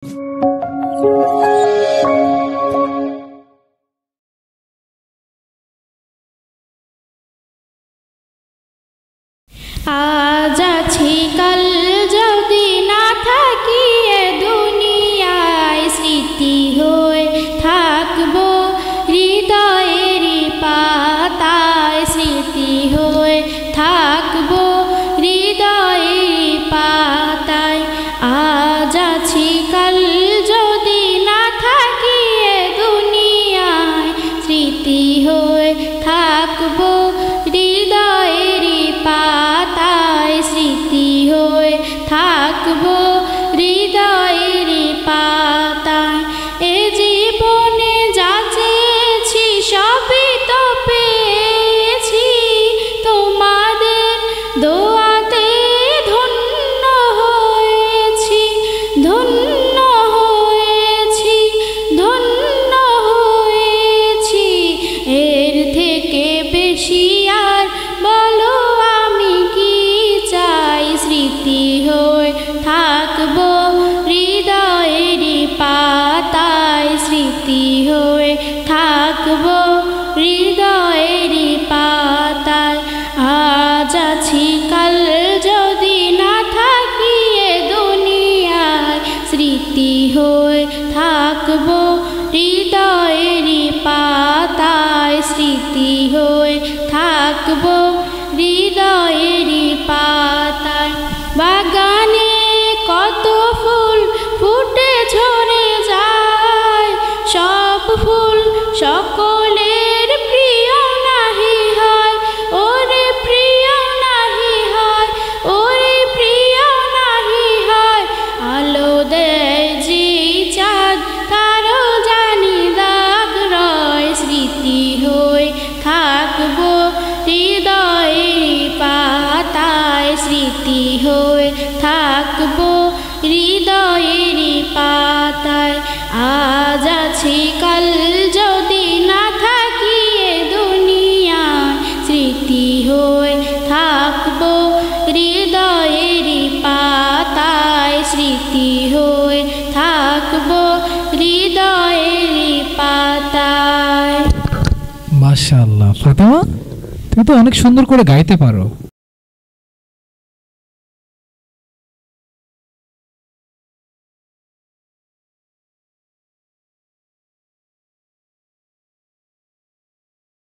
আজ আছি কাল যদি না থাকি এ দুনিয়ায়, স্মৃতি হয়ে থাকবো হৃদয়ের পাতায়, স্মৃতি হয়ে থাকবো হৃদয়ের পাতায়। আজ আছি কাল যদি না থাকি এ দুনিয়ায়, স্মৃতি হয়ে থাকবো হৃদয়ের পাতায়, স্মৃতি হয়ে থাকবো হৃদয়ের পাতায়। এ জীবনে যা চেয়েছি সবই তো পেয়েছি, তোমাদের দোয়াতে ধন্য হয়েছি, ধন্য হয়েছি, ধন্য হয়েছি। এর থেকে বেশি আর বলো আমি কি চাই, স্মৃতি হয়ে থাকবো হৃদয়ের পাতায়, স্মৃতি হয়ে থাকবো হৃদয়ের পাতায়। আজ আছি কাল যদি না থাকি এ দুনিয়ায়, স্মৃতি হয়ে থাকবো হৃদয়ের পাতায়, স্মৃতি হয়ে থাকবো হৃদয়ের পাতায়। বাগানে কত ফুল ফুটে ঝরে যায়, সব ফুল সকলের প্রিয় নাহি হয়, ওরে প্রিয় নাহি হয়, ওরে প্রিয় নাহি হয়। আলো দেয় যে চাঁদ তারও জানি দাগ রয়, স্মৃতি হয়ে থাকবো হৃদয়ের পাতায়, স্মৃতি হয়ে থাকবো হৃদয়ের পাতায়। আজ আছি কাল যদি না থাকি এ দুনিয়ায়, স্মৃতি হয়ে থাকবো হৃদয়ের পাতায়, স্মৃতি হয়ে থাকবো হৃদয়ের পাতায়। মাশাআল্লাহ ফাতেমা, তুমি তো অনেক সুন্দর করে গাইতে পারো।